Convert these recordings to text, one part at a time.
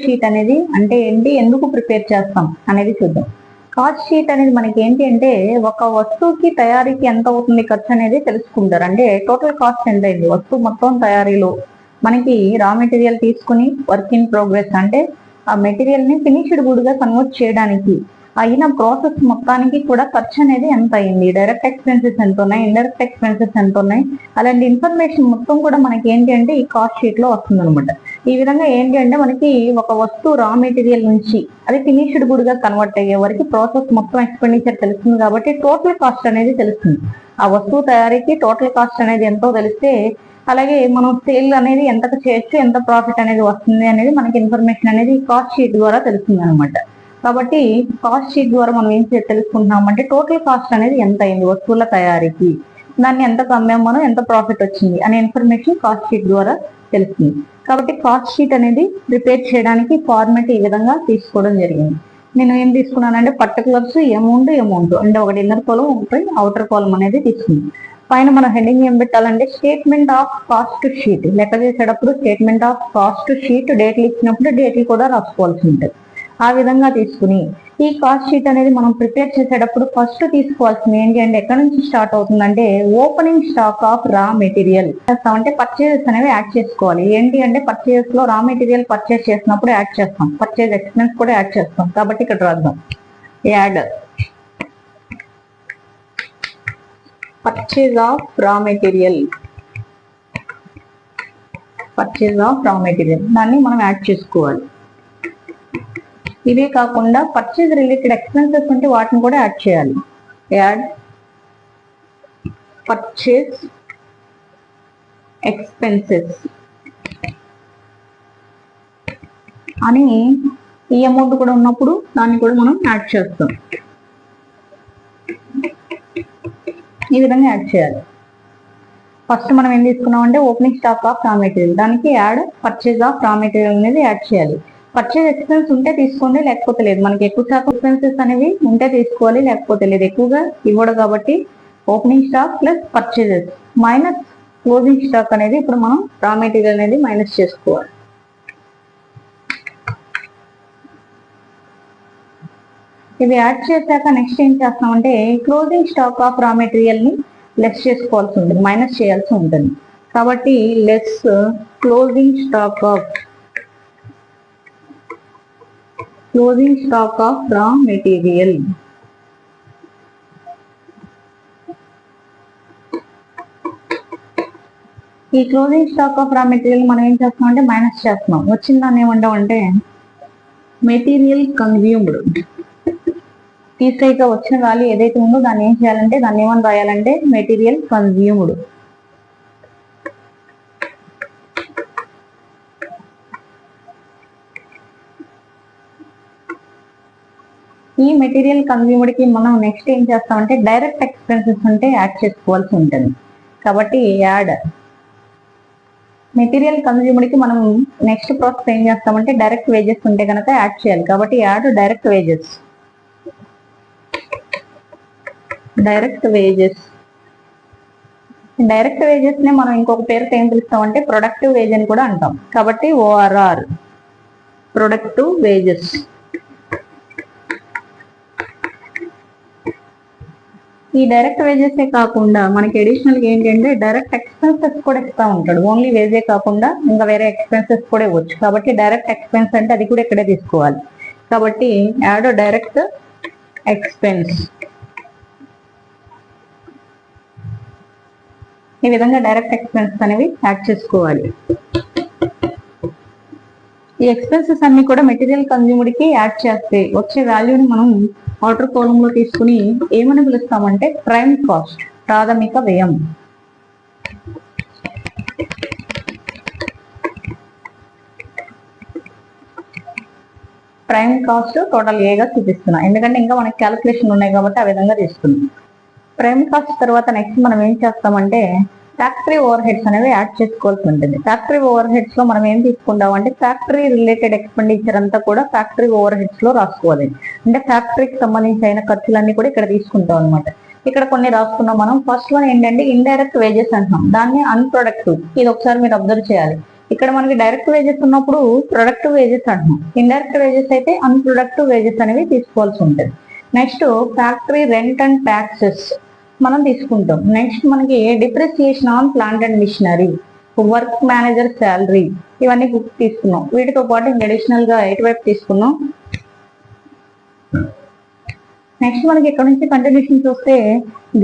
Sheet అనేది అంటే ఏంటి, ఎందుకు ప్రిపేర్ చేస్తాం అనేది చూద్దాం. కాస్ట్ షీట్ అనేది మనకి ఏంటి అంటే ఒక వస్తువుకి తయారీకి ఎంత అవుతుంది ఖర్చు అనేది తెలుసుకుంటారు. అంటే టోటల్ కాస్ట్ ఎంత అయింది వస్తువు మొత్తం తయారీలో, మనకి రా మెటీరియల్ తీసుకుని వర్క్ ఇన్ ప్రోగ్రెస్ అంటే ఆ మెటీరియల్ ని ఫినిష్డ్ గుడ్ గా కన్వర్ట్ చేయడానికి అయిన ప్రాసెస్ మొత్తానికి కూడా ఖర్చు అనేది ఎంత అయింది, డైరెక్ట్ ఎక్స్పెన్సెస్ ఎంత ఉన్నాయి, ఇండైరెక్ట్ ఎక్స్పెన్సెస్ ఎంత ఉన్నాయి, అలాంటి ఇన్ఫర్మేషన్ మొత్తం కూడా మనకి ఏంటి అంటే ఈ కాస్ట్ షీట్ లో వస్తుంది అనమాట. ఈ విధంగా ఏంటి అంటే మనకి ఒక వస్తువు రా మెటీరియల్ నుంచి అది ఫినిష్డ్ గుడ్ గా కన్వర్ట్ అయ్యే వరకు ప్రాసెస్ మొత్తం ఎక్స్పెండిచర్ తెలుస్తుంది కాబట్టి టోటల్ కాస్ట్ అనేది తెలుస్తుంది. ఆ వస్తువు తయారీకి టోటల్ కాస్ట్ అనేది ఎంతో తెలిస్తే అలాగే మనం సేల్ అనేది ఎంతకు చేయొచ్చు, ఎంత ప్రాఫిట్ అనేది వస్తుంది అనేది మనకి ఇన్ఫర్మేషన్ అనేది కాస్ట్ షీట్ ద్వారా తెలుస్తుంది అనమాట. కాబట్టి కాస్ట్ షీట్ ద్వారా మనం ఏం తెలుసుకుంటున్నాం అంటే టోటల్ కాస్ట్ అనేది ఎంత అయింది వస్తువుల తయారీకి, దాన్ని ఎంత అమ్మాము మనం, ఎంత ప్రాఫిట్ వచ్చింది అనే ఇన్ఫర్మేషన్ కాస్ట్ షీట్ ద్వారా తెలుస్తుంది. కాబట్టి కాస్ట్ షీట్ అనేది ప్రిపేర్ చేయడానికి ఫార్మాట్ ఈ విధంగా తీసుకోవడం జరిగింది. నేను ఏం తీసుకున్నానంటే పర్టికులర్స్ అమౌంట్ అంటే ఒకటి ఇన్నర్ కాలం ఒకటి అవుటర్ కాలం అనేది తీసుకుంది. పైన మనం హెడ్డింగ్ ఏం పెట్టాలంటే స్టేట్మెంట్ ఆఫ్ కాస్ట్ షీట్. లెక్క చేసేటప్పుడు స్టేట్మెంట్ ఆఫ్ కాస్ట్ షీట్ డేట్లు ఇచ్చినప్పుడు డేట్లు కూడా రాసుకోవాల్సి ఉంటుంది. ఆ విధంగా తీసుకుని ఈ కాస్ట్ షీట్ అనేది మనం ప్రిపేర్ చేసేటప్పుడు ఫస్ట్ తీసుకోవాల్సింది ఏంటి అంటే ఎక్కడ నుంచి స్టార్ట్ అవుతుందంటే opening stock of raw material చేస్తామంటే పర్చేజెస్ అనేవి యాడ్ చేసుకోవాలి. ఏంటి అంటే పర్చేజెస్ లో రా మెటీరియల్ పర్చేస్ చేసినప్పుడు యాడ్ చేస్తాం, పర్చేజ్ ఎక్స్పెన్స్ కూడా యాడ్ చేస్తాం. కాబట్టి ఇక్కడ రాద్దాం add purchase of raw material, దాన్ని మనం యాడ్ చేసుకోవాలి. ఇవే కాకుండా పర్చేజ్ రిలేటెడ్ ఎక్స్పెన్సెస్ ఉంటే వాటిని కూడా యాడ్ చేయాలి. యాడ్ పర్చేజ్ ఎక్స్పెన్సెస్ అని ఈ అమౌంట్ కూడా ఉన్నప్పుడు దాన్ని కూడా మనం యాడ్ చేస్తాం. ఈ విధంగా యాడ్ చేయాలి. ఫస్ట్ మనం ఏం తీసుకున్నాం అంటే opening stock of raw material, దానికి add purchase of raw material అనేది యాడ్ చేయాలి. పర్చేజ్ ఎక్స్పెన్స్ ఉంటే తీసుకోండి, లేకపోతే లేదు. మనకి ఎక్కువ శాతం ఎక్స్పెన్సెస్ అనేవి ఉంటే తీసుకోవాలి, లేకపోతే లేదు. ఎక్కువగా ఇవ్వడు కాబట్టి opening stock plus purchases minus closing stock అనేది ఇప్పుడు మనం రా మెటీరియల్ అనేది మైనస్ చేసుకోవాలి. ఇవి యాడ్ చేశాక నెక్స్ట్ ఏం చేస్తామంటే closing stock of raw material ని లెస్ చేసుకోవాల్సి ఉంటుంది, మైనస్ చేయాల్సి ఉంటుంది. కాబట్టి less closing stock of raw material. ఈ closing stock of raw material మనం ఏం చేస్తున్నాం అంటే మైనస్ చేస్తున్నాం. వచ్చిన దాన్ని ఏమంటామంటే మెటీరియల్ కన్జ్యూమ్డ్. తీసేగా వచ్చిన వాల్యూ ఏదైతే ఉందో దాన్ని ఏం చేయాలంటే దాన్ని ఏమని రాయాలంటే మెటీరియల్ కన్జ్యూమ్డ్. ఈ మెటీరియల్ కన్జ్యూమ్డ్ కి మనం నెక్స్ట్ ఏం చేస్తామంటే డైరెక్ట్ ఎక్స్పెన్సెస్ ఉంటే యాడ్ చేసుకోవాల్సి ఉంటుంది. కాబట్టి యాడ్ మెటీరియల్ కన్జ్యూమ్డ్ కి మనం నెక్స్ట్ ప్రాసెస్ ఏం చేస్తామంటే డైరెక్ట్ వేజెస్ ఉంటే కనుక యాడ్ చేయాలి. కాబట్టి add direct wages. Direct wages ని మనం ఇంకొక పేరుతో ఏం పిలుస్తామంటే ప్రొడక్టివ్ వేజ్ అని కూడా అంటాం. కాబట్టి ORR ప్రొడక్టివ్ వేజెస్. ఈ డైరెక్ట్ వేజెస్ కాకుండా మనకి అడిషనల్ గా ఏంటంటే డైరెక్ట్ ఎక్స్పెన్సెస్ కూడా ఇస్తా ఉంటాడు. ఓన్లీ వేజే కాకుండా ఇంకా వేరే ఎక్స్పెన్సెస్ కూడా ఇవ్వచ్చు. కాబట్టి డైరెక్ట్ ఎక్స్పెన్స్ అంటే అది కూడా ఇక్కడే తీసుకోవాలి. కాబట్టి యాడ్ డైరెక్ట్ ఎక్స్పెన్స్. ఈ విధంగా డైరెక్ట్ ఎక్స్పెన్స్ అనేవి యాడ్ చేసుకోవాలి. ఈ ఎక్స్పెన్సెస్ అన్ని కూడా మెటీరియల్ కన్జ్యూమ్డ్ కి యాడ్ చేస్తే వచ్చే వాల్యూని మనం అవుటర్ కాలమ్ లో తీసుకుని ఏమని పిలుస్తామంటే ప్రైమ్ కాస్ట్, ప్రాథమిక వ్యయం. ప్రైమ్ కాస్ట్ టోటల్ ఏగా చూపిస్తున్నా, ఎందుకంటే ఇంకా మనకి క్యాలిక్యులేషన్ ఉన్నాయి కాబట్టి ఆ విధంగా తీసుకున్నాం. ప్రైమ్ కాస్ట్ తర్వాత నెక్స్ట్ మనం ఏం చేస్తామంటే ఫ్యాక్టరీ ఓవర్ హెడ్స్ అనేవి యాడ్ చేసుకోవాల్సి ఉంటుంది. ఫ్యాక్టరీ ఓవర్ హెడ్స్ లో మనం ఏం తీసుకుంటాం అంటే ఫ్యాక్టరీ రిలేటెడ్ ఎక్స్పెండిచర్ అంతా కూడా ఫ్యాక్టరీ ఓవర్ హెడ్స్ లో రాసుకోవాలి. అంటే ఫ్యాక్టరీకి సంబంధించిన ఖర్చులన్నీ కూడా ఇక్కడ తీసుకుంటాం అనమాట. ఇక్కడ కొన్ని రాసుకున్నాం మనం. ఫస్ట్ వన్ ఏంటంటే ఇండైరెక్ట్ వేజెస్ అంటున్నాం, దాన్ని అన్ప్రొడక్టివ్. ఇది ఒకసారి మీరు అబ్జర్వ్ చేయాలి. ఇక్కడ ఇక్కడ మనకి డైరెక్ట్ వేజెస్ ఉన్నప్పుడు ప్రొడక్టివ్ వేజెస్ అంటున్నాం, ఇండైరెక్ట్ వేజెస్ అయితే అన్ప్రొడక్టివ్ వేజెస్ అనేవి తీసుకోవాల్సి ఉంటుంది. Next factory rent and taxes మనం తీసుకుంటాం. నెక్స్ట్ మనకి depreciation on plant and machinery, work manager salary, ఇవన్నీ తీసుకున్నాం. వీటితో పాటు ఇంకా అడిషనల్ గా ఎటువైపు తీసుకున్నాం. నెక్స్ట్ మనకి ఇక్కడ నుంచి కంటిన్యూషన్ చూస్తే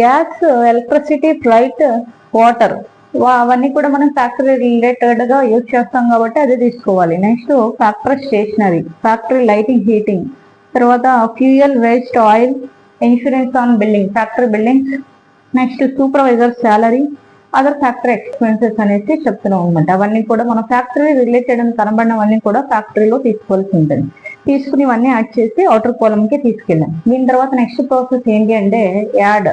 గ్యాస్, ఎలక్ట్రిసిటీ, ఫ్లైట్, వాటర్, అవన్నీ కూడా మనం ఫ్యాక్టరీ రిలేటెడ్ గా యూజ్ చేస్తాం కాబట్టి అది తీసుకోవాలి. Next factory stationery, factory lighting, heating, తర్వాత fuel, waste, oil, insurance on building, factory buildings, next supervisor salary, other factory expenses అనేసి చెప్తున్నాం అనమాట. అవన్నీ కూడా మన ఫ్యాక్టరీ రిలేటెడ్ అని కనబడినవన్నీ కూడా ఫ్యాక్టరీలో తీసుకోవాల్సి ఉంటుంది. తీసుకుని ఇవన్నీ యాడ్ చేసి అవుటర్ కాలమ్ కి తీసుకెళ్ళాం. దీని తర్వాత నెక్స్ట్ ప్రాసెస్ ఏంటి అంటే యాడ్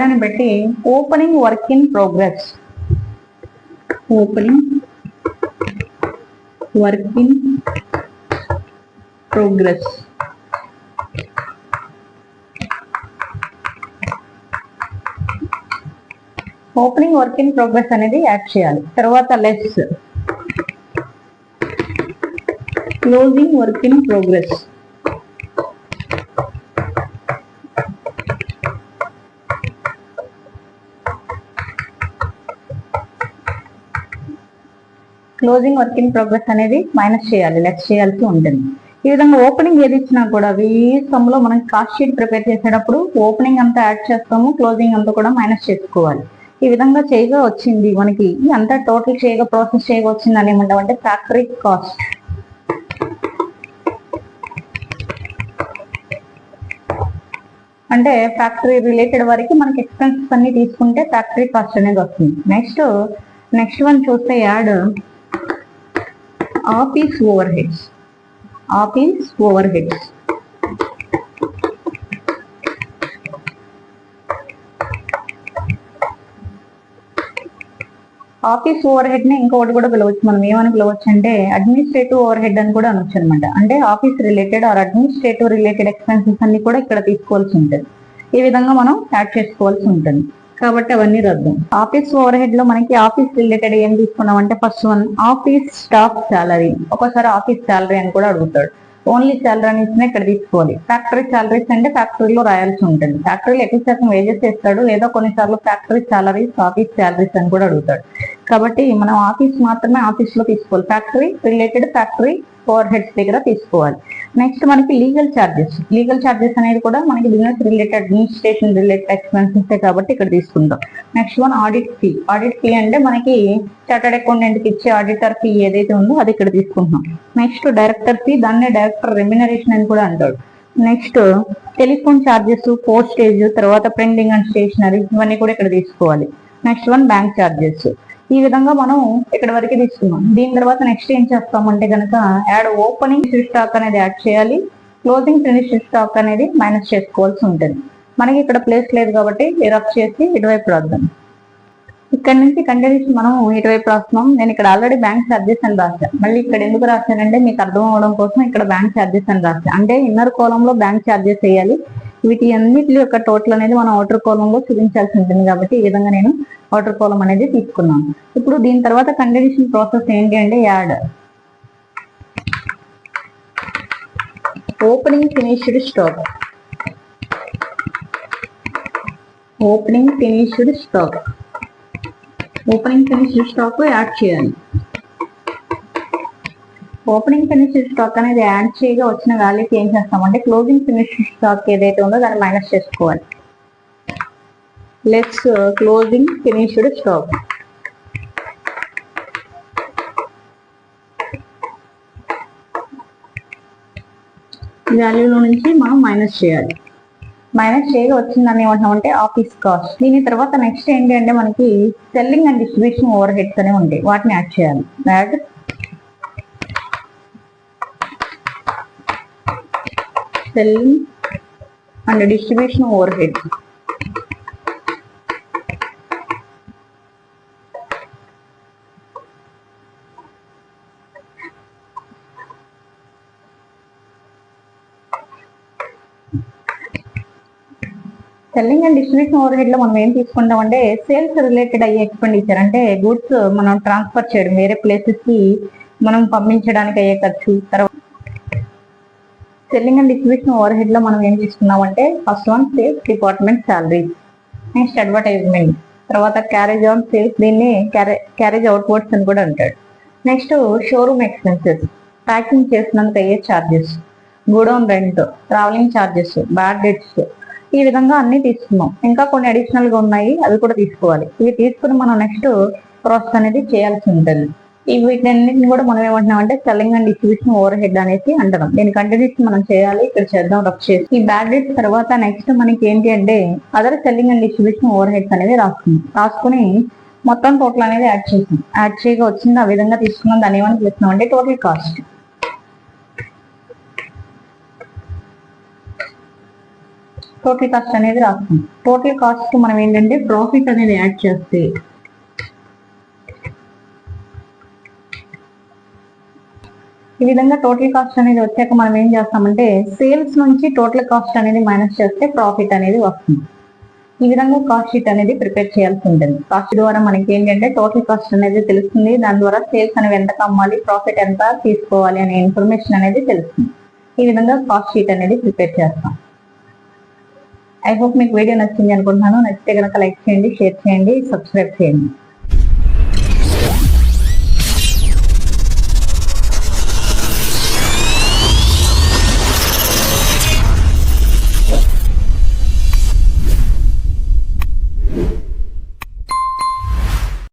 అని బట్టి opening work in progress, opening work in progress, opening work in progress అనేది యాడ్ చేయాలి. తర్వాత less closing work in progress, closing work in progress అనేది మైనస్ చేయాలి, లెస్ చేయాల్సి ఉంటుంది. ఈ విధంగా ఓపెనింగ్ ఏది ఇచ్చినా కూడా ఈ సమ్ లో మనం కాస్ట్ షీట్ ప్రిపేర్ చేసేటప్పుడు ఓపెనింగ్ అంతా యాడ్ చేస్తాము, క్లోజింగ్ అంతా కూడా మైనస్ చేసుకోవాలి. ఈ విధంగా చేయగా వచ్చింది మనకి అంతా టోటల్ చేయగా ప్రాసెస్ చేయగా వచ్చింది అని ఏమంటామంటే ఫ్యాక్టరీ కాస్ట్. అంటే ఫ్యాక్టరీ రిలేటెడ్ వరకు మనకి ఎక్స్పెన్సెస్ అన్ని తీసుకుంటే ఫ్యాక్టరీ కాస్ట్ అనేది వస్తుంది. నెక్స్ట్ వన్ చూస్తే add office over heads, office over heads, office over head ని ఇంకొకటి కూడా పిలవచ్చు. మనం ఏమని పిలవచ్చు అంటే అడ్మినిస్ట్రేటివ్ ఓవర్ హెడ్ అని కూడా అనొచ్చు అనమాట. అంటే office related are administrative related expenses అన్ని కూడా ఇక్కడ తీసుకోవాల్సి ఉంటుంది. ఈ విధంగా మనం యాడ్ చేసుకోవాల్సి ఉంటుంది కాబట్టి అవన్నీ రద్దు. ఆఫీస్ ఓవర్ హెడ్ లో మనకి ఆఫీస్ రిలేటెడ్ ఏం తీసుకున్నాం అంటే first one office staff salary, ఒకసారి ఆఫీస్ శాలరీ అని కూడా అడుగుతాడు. ఓన్లీ శాలరీ అని ఇచ్చినా ఇక్కడ తీసుకోవాలి. ఫ్యాక్టరీ శాలరీస్ అంటే ఫ్యాక్టరీలో రాయాల్సి ఉంటుంది. ఫ్యాక్టరీలో ఎక్కువ శాతం వేజెస్ ఇస్తాడు, లేదా కొన్నిసార్లు ఫ్యాక్టరీ శాలరీస్, ఆఫీస్ శాలరీస్ అని కూడా అడుగుతాడు. కాబట్టి మనం ఆఫీస్ మాత్రమే ఆఫీస్ లో తీసుకోవాలి, factory related factory over heads దగ్గర తీసుకోవాలి. నెక్స్ట్ మనకి లీగల్ చార్జెస్, లీగల్ చార్జెస్ అనేది కూడా మనకి business related, administration related expenses కాబట్టి ఇక్కడ తీసుకుంటాం. Next one audit fee, audit fee అంటే మనకి చార్టర్డ్ అకౌంటెంట్ కి ఇచ్చే ఆడిటర్ ఫీ ఏదైతే ఉందో అది ఇక్కడ తీసుకుంటున్నాం. నెక్స్ట్ డైరెక్టర్ ఫీ, దాన్నే డైరెక్టర్ రెమ్యునరేషన్ అని కూడా అంటాడు. నెక్స్ట్ టెలిఫోన్ చార్జెస్, పోస్టేజ్, తర్వాత ప్రింటింగ్ అండ్ స్టేషనరీ, ఇవన్నీ కూడా ఇక్కడ తీసుకోవాలి. Next one bank charges. ఈ విధంగా మనం ఇక్కడ వరకు తీసుకున్నాం. దీని తర్వాత నెక్స్ట్ ఏం చేస్తామంటే కనుక యాడ్ ఓపెనింగ్ స్టాక్ అనేది యాడ్ చేయాలి, క్లోజింగ్ ఫినిష్ స్టాక్ అనేది మైనస్ చేసుకోవాల్సి ఉంటుంది. మనకి ఇక్కడ ప్లేస్ లేదు కాబట్టి రఫ్ చేసి ఇటువైపు రాద్దాం. ఇక్కడ నుంచి కంటిన్యూషన్ మనం ఇటువైపు రాస్తున్నాం. నేను ఇక్కడ ఆల్రెడీ బ్యాంక్ ఛార్జెస్ అని రాశాను. మళ్ళీ ఇక్కడ ఎందుకు రాశానంటే మీకు అర్థం అవడం కోసం ఇక్కడ బ్యాంక్ ఛార్జెస్ అని రాశాను. అంటే ఇన్నర్ కాలంలో బ్యాంక్ ఛార్జెస్ వేయాలి. వీటి అన్నిటి యొక్క టోటల్ అనేది మనం అవుటర్ కాలంలో చూపించాల్సి ఉంటుంది కాబట్టి ఈ విధంగా నేను అవుటర్ కాలం అనేది తీసుకున్నాను. ఇప్పుడు దీని తర్వాత కంటిన్యూషన్ ప్రాసెస్ ఏంటి అంటే add opening finished stock, opening finished stock, opening finished stock add చేయాలి. ఓపెనింగ్ ఫినిష్డ్ స్టాక్ అనేది యాడ్ చేయగా వచ్చిన వాల్యూకి ఏం చేస్తామంటే క్లోజింగ్ ఫినిష్డ్ స్టాక్ ఏదైతే ఉందో దాన్ని మైనస్ చేసుకోవాలి. లెస్ క్లోజింగ్ ఫినిష్డ్ స్టాక్, వాల్యూలో నుంచి మనం మైనస్ చేయాలి. మైనస్ చేయగా వచ్చిందని ఏమంటామంటే ఆఫీస్ కాస్ట్. దీని తర్వాత నెక్స్ట్ ఏంటి అంటే మనకి selling and distribution over heads అనేవి ఉంటాయి, వాటిని యాడ్ చేయాలి. Add selling and distribution over heads. Selling and distribution over head లో మనం ఏం తీసుకుంటాం అంటే సేల్స్ రిలేటెడ్ అయ్యే ఎక్స్పెండిచర్, అంటే గూడ్స్ మనం ట్రాన్స్ఫర్ చేయడం, వేరే ప్లేసెస్ కి మనం పంపించడానికి అయ్యే ఖర్చు. తర్వాత selling and distribution over head లో మనం ఏం తీసుకున్నాం అంటే first one sales department salaries, next advertisement, తర్వాత క్యారేజ్ ఆన్ సేల్స్, దీన్ని క్యారేజ్ అవుట్వర్డ్స్ అని కూడా అంటాడు. నెక్స్ట్ షోరూమ్ ఎక్స్పెన్సెస్, ప్యాకింగ్ చేసినందుకు అయ్యే charges, godown rent, travelling charges, bad debts, ఈ విధంగా అన్ని తీసుకున్నాం. ఇంకా కొన్ని అడిషనల్ గా ఉన్నాయి, అవి కూడా తీసుకోవాలి. ఇవి తీసుకుని మనం నెక్స్ట్ ప్రాసెస్ అనేది చేయాల్సి ఉంటుంది. వీటన్నిటిని కూడా మనం ఏమంటున్నాం అంటే selling and distribution over head అనేది అంటున్నాం. దీని కంటిన్యూషన్ మనం చేయాలి, ఇక్కడ చేద్దాం రఫ్ చేసి. ఈ బ్యాడ్ డెట్స్ తర్వాత నెక్స్ట్ మనకి ఏంటి అంటే other selling and distribution over heads అనేది రాసుకుని మొత్తం టోటల్ అనేది యాడ్ చేసాం. యాడ్ చేయగా వచ్చింది, ఆ విధంగా తీసుకున్నాం. దాన్ని ఏమని పిలుస్తున్నాం అంటే టోటల్ కాస్ట్. టోటల్ కాస్ట్ అనేది రాస్తాం. టోటల్ కాస్ట్ కి మనం ఏంటంటే ప్రాఫిట్ అనేది యాడ్ చేస్తే ఈ విధంగా టోటల్ కాస్ట్ అనేది వచ్చాక మనం ఏం చేస్తామంటే సేల్స్ నుంచి టోటల్ కాస్ట్ అనేది మైనస్ చేస్తే ప్రాఫిట్ అనేది వస్తుంది. ఈ విధంగా కాస్ట్ షీట్ అనేది ప్రిపేర్ చేయాల్సి ఉంటుంది. కాస్ట్ ద్వారా మనకి ఏంటంటే టోటల్ కాస్ట్ అనేది తెలుస్తుంది. దాని ద్వారా సేల్స్ అనేవి ఎంత అమ్మాలి, ప్రాఫిట్ ఎంత తీసుకోవాలి అనే ఇన్ఫర్మేషన్ అనేది తెలుస్తుంది. ఈ విధంగా కాస్ట్ షీట్ అనేది ప్రిపేర్ చేస్తాం. ఐ హోప్ మీకు వీడియో నచ్చింది అనుకుంటున్నాను. నచ్చితే కనుక లైక్ చేయండి, షేర్ చేయండి, సబ్స్క్రైబ్ చేయండి.